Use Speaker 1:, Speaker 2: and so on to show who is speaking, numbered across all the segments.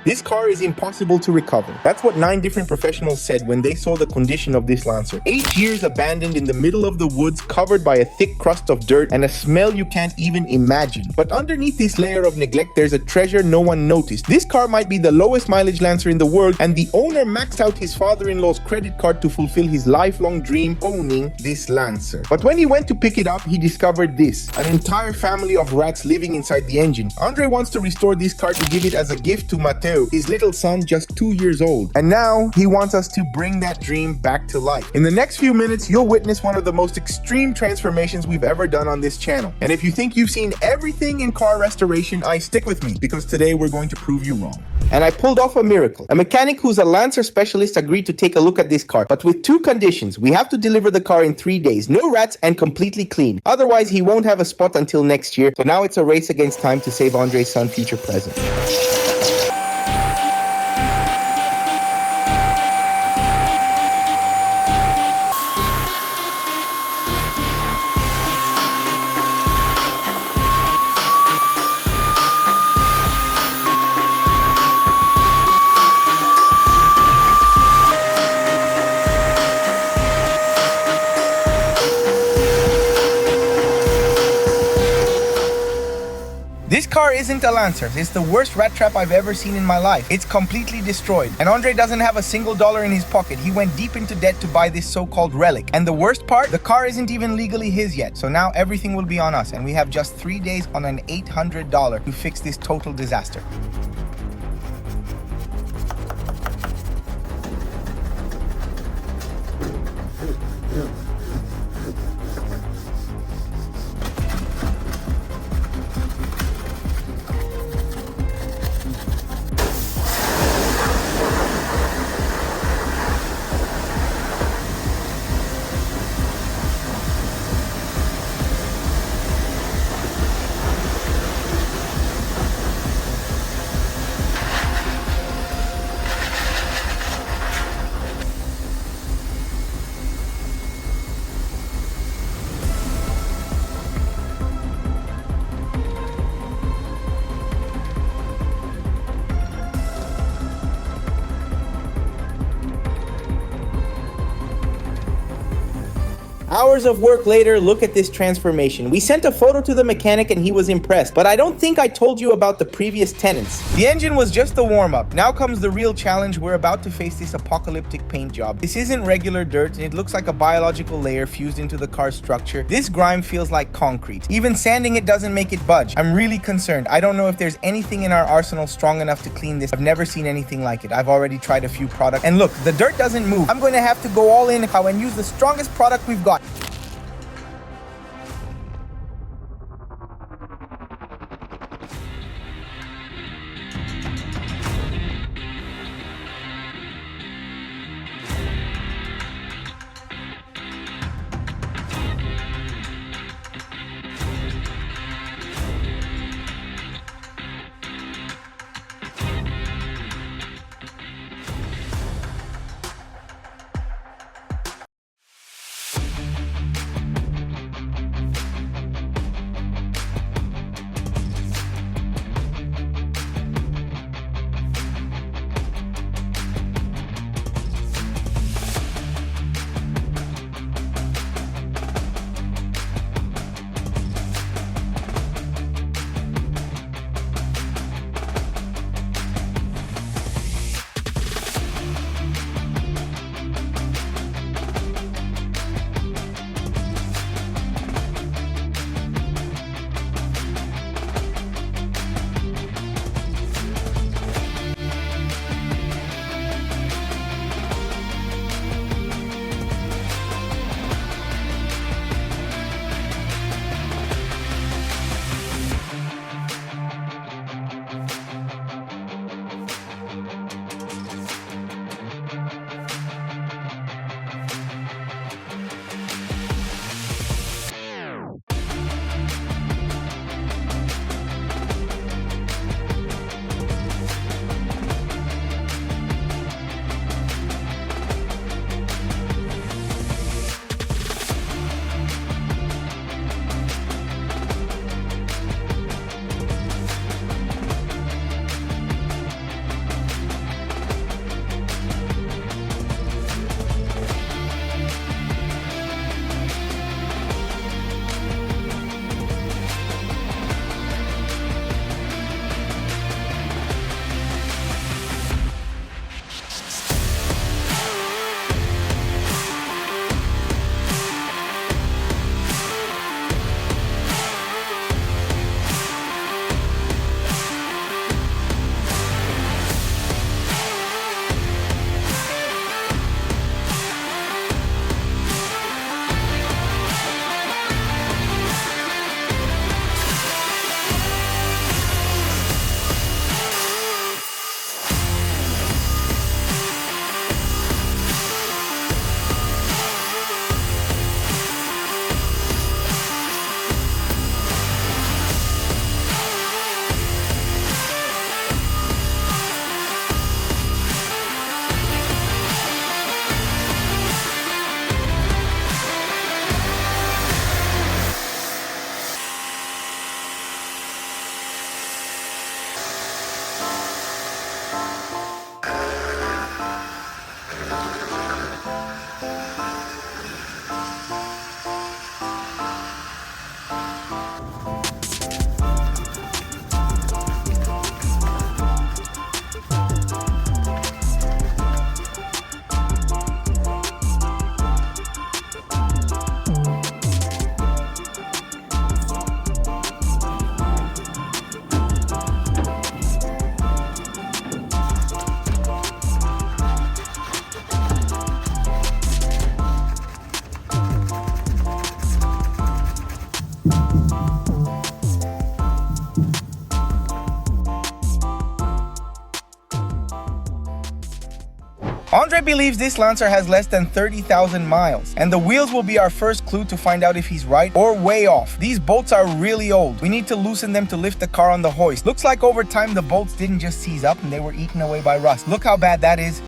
Speaker 1: This car is impossible to recover. That's what 9 different professionals said when they saw the condition of this Lancer. 8 years abandoned in the middle of the woods, covered by a thick crust of dirt and a smell you can't even imagine. But underneath this layer of neglect, there's a treasure no one noticed. This car might be the lowest mileage Lancer in the world, and the owner maxed out his father-in-law's credit card to fulfill his lifelong dream, owning this Lancer. But when he went to pick it up, he discovered this: an entire family of rats living inside the engine. Andre wants to restore this car to give it as a gift to Mateo, his little son, just 2 years old. And now he wants us to bring that dream back to life. In the next few minutes, you'll witness one of the most extreme transformations we've ever done on this channel. And if you think you've seen everything in car restoration, stick with me, because today we're going to prove you wrong. And I pulled off a miracle. A mechanic who's a Lancer specialist agreed to take a look at this car, but with 2 conditions. We have to deliver the car in 3 days, no rats, and completely clean. Otherwise, he won't have a spot until next year. So now it's a race against time to save Andre's son future present. This car isn't a Lancer. It's the worst rat trap I've ever seen in my life. It's completely destroyed. And Andre doesn't have a single dollar in his pocket. He went deep into debt to buy this so-called relic. And the worst part, the car isn't even legally his yet. So now everything will be on us. And we have just 3 days on an $800 to fix this total disaster. Hours of work later, look at this transformation. We sent a photo to the mechanic and he was impressed, but I don't think I told you about the previous tenants. The engine was just the warm-up. Now comes the real challenge. We're about to face this apocalyptic paint job. This isn't regular dirt. It looks like a biological layer fused into the car's structure. This grime feels like concrete. Even sanding it doesn't make it budge. I'm really concerned. I don't know if there's anything in our arsenal strong enough to clean this. I've never seen anything like it. I've already tried a few products. And look, the dirt doesn't move. I'm going to have to go all in and use the strongest product we've got.
Speaker 2: Andre believes this Lancer has less than 30,000 miles, and the wheels will be our first clue to find out if he's right or way off. These bolts are really old. We need to loosen them to lift the car on the hoist. Looks like over time the bolts didn't just seize up and they were eaten away by rust. Look how bad that is.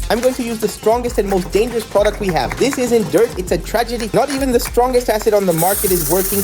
Speaker 1: I'm going to use the strongest and most dangerous product we have. This isn't dirt, it's a tragedy. Not even the strongest acid on the market is working.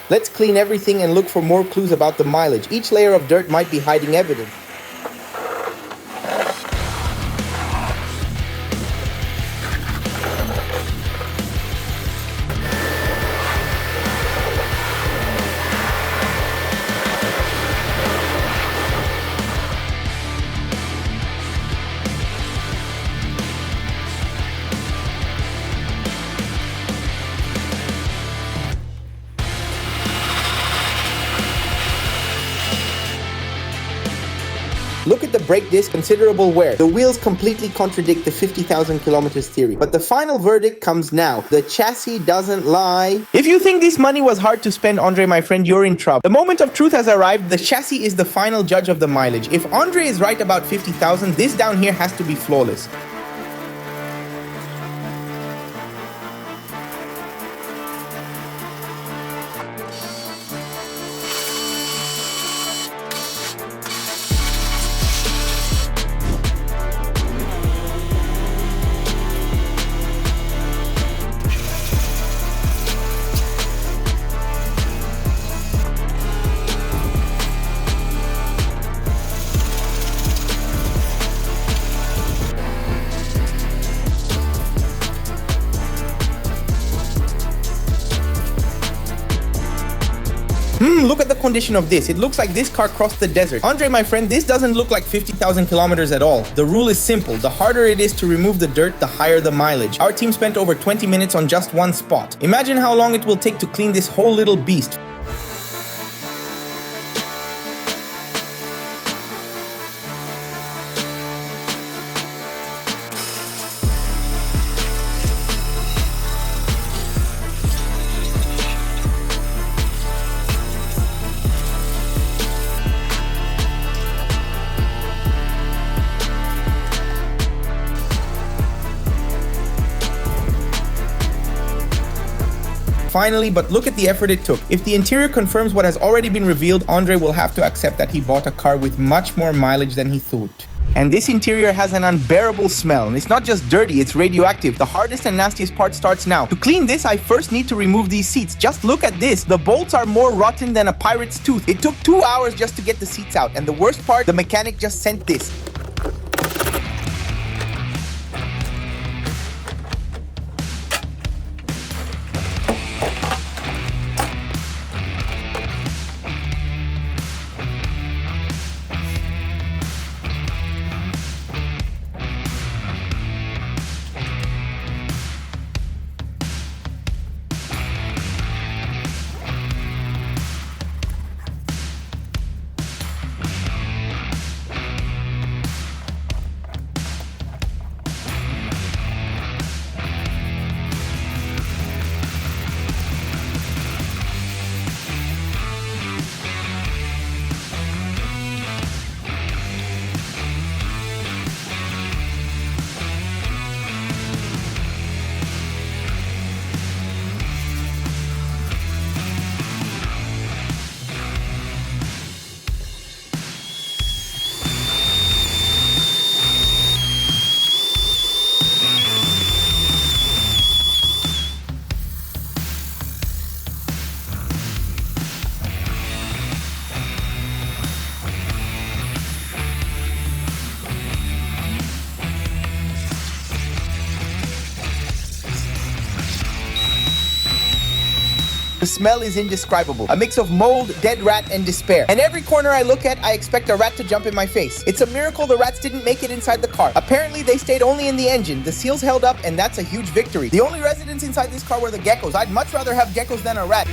Speaker 1: Let's clean everything and look for more clues about the mileage. Each layer of dirt might be hiding evidence. Look at the brake disc, considerable wear. The wheels completely contradict the 50,000 kilometers theory. But the final verdict comes now. The chassis doesn't lie. If you think this money was hard to spend, Andre, my friend, you're in trouble. The moment of truth has arrived. The chassis is the final judge of the mileage. If Andre is right about 50,000, this down here has to be flawless. Look at the condition of this. It looks like this car crossed the desert. Andre, my friend, this doesn't look like 50,000 kilometers at all. The rule is simple. The harder it is to remove the dirt, the higher the mileage. Our team spent over 20 minutes on just one spot. Imagine how long it will take to clean this whole little beast. Finally, but look at the effort it took. If the interior confirms what has already been revealed, Andre will have to accept that he bought a car with much more mileage than he thought. And this interior has an unbearable smell, and it's not just dirty, it's radioactive. The hardest and nastiest part starts now. To clean this, I first need to remove these seats. Just look at this. The bolts are more rotten than a pirate's tooth. It took 2 hours just to get the seats out, and the worst part, the mechanic just sent this.
Speaker 2: The smell is indescribable. A mix of mold, dead rat, and despair. And every corner I look at, I expect a rat to jump in my face. It's a miracle the rats didn't make it inside the car. Apparently, they stayed only in the engine. The seals held up, and that's a huge victory. The only residents inside this car were the geckos. I'd much rather have geckos than a rat.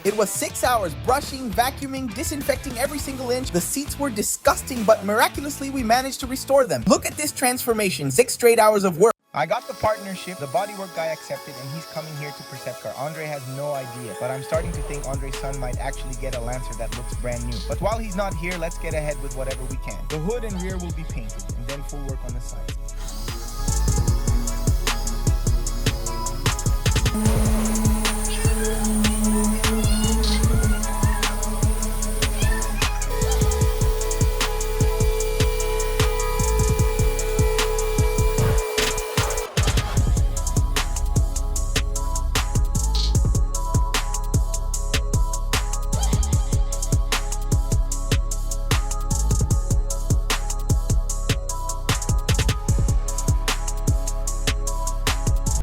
Speaker 2: It was 6 hours brushing, vacuuming, disinfecting every single inch. The seats were disgusting, but miraculously we managed to restore them. Look at this transformation, 6 straight hours of work. I got the partnership, the bodywork guy accepted, and he's coming here to Percepcar. Andre has no idea, but I'm starting to think Andre's son might actually get a Lancer that looks brand new. But while he's not here, let's get ahead with whatever we can. The hood and rear will be painted, and then full work on the side.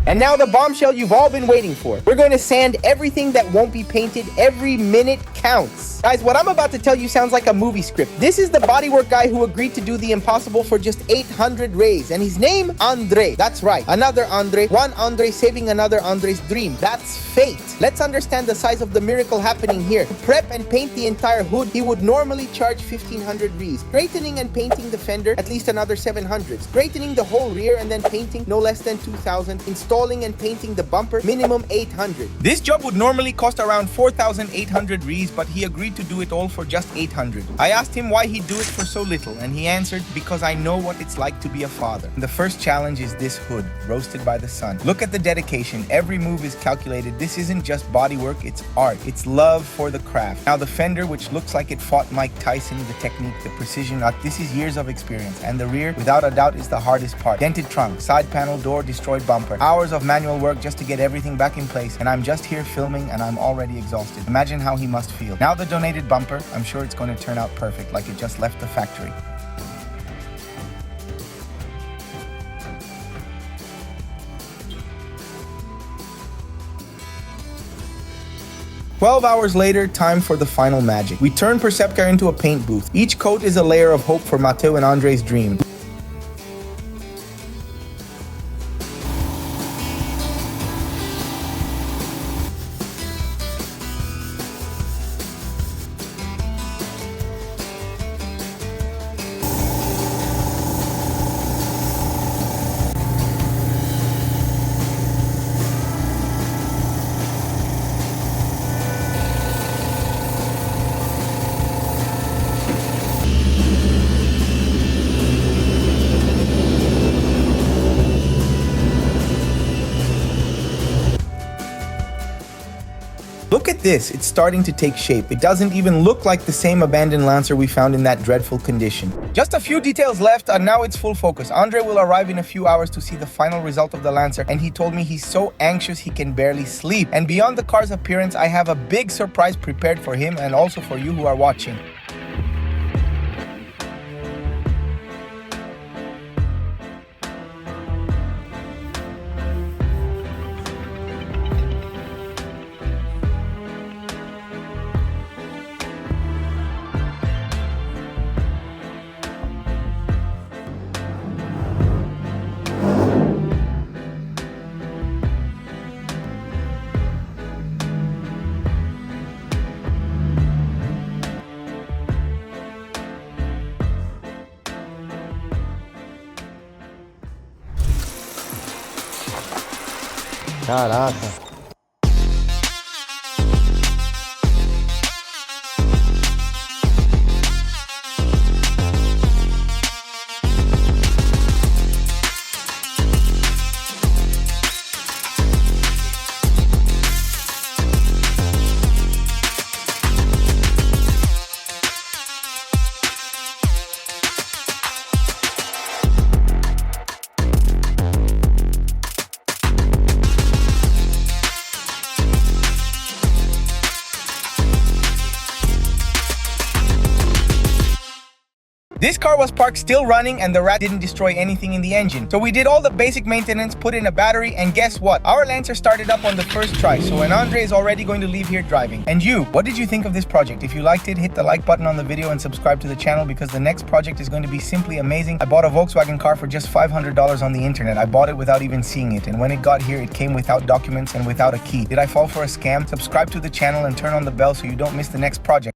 Speaker 2: And now the bombshell you've all been waiting for. We're going to sand everything that won't be painted. Every minute counts. Guys, what I'm about to tell you sounds like a movie script. This is the bodywork guy who agreed to do the impossible for just 800 rays. And his name, Andre. That's right. Another Andre. One Andre saving another Andre's dream. That's fate. Let's understand the size of the miracle happening here. To prep and paint the entire hood, he would normally charge 1,500 rays. Straightening and painting the fender, at least another 700. Straightening the whole rear and then painting, no less than 2,000. Installing and painting the bumper, minimum 800. This job would normally cost around 4,800 rays, but he agreed to do it all for just 800. I asked him why he'd do it for so little, and he answered, because I know what it's like to be a father. The first challenge is this hood, roasted by the sun. Look at the dedication. Every move is calculated. This isn't just bodywork, it's art. It's love for the craft. Now the fender, which looks like it fought Mike Tyson, the technique, the precision, this is years of experience. And the rear, without a doubt, is the hardest part. Dented trunk, side panel, door, destroyed bumper. Hours of manual work just to get everything back in place, and I'm just here filming and I'm already exhausted. Imagine how he must feel. Now the donated bumper, I'm sure it's going to turn out perfect, like it just left the factory. "12 hours later, time for the final magic. We turn Percepcar into a paint booth. Each coat is a layer of hope for Mateo and Andre's dream. Look at this, it's starting to take shape. It doesn't even look like the same abandoned Lancer we found in that dreadful condition. Just a few details left and now it's full focus. Andre will arrive in a few hours to see the final result of the Lancer, and he told me he's so anxious he can barely sleep. And beyond the car's appearance, I have a big surprise prepared for him and also for you who are watching.
Speaker 3: Caraca.
Speaker 2: This car was parked still running and the rat didn't destroy anything in the engine. So we did all the basic maintenance, put in a battery, and guess what? Our Lancer started up on the first try, so and Andre is already going to leave here driving. And you, what did you think of this project? If you liked it, hit the like button on the video and subscribe to the channel because the next project is going to be simply amazing. I bought a Volkswagen car for just $500 on the internet. I bought it without even seeing it, and when it got here, it came without documents and without a key. Did I fall for a scam? Subscribe to the channel and turn on the bell so you don't miss the next project.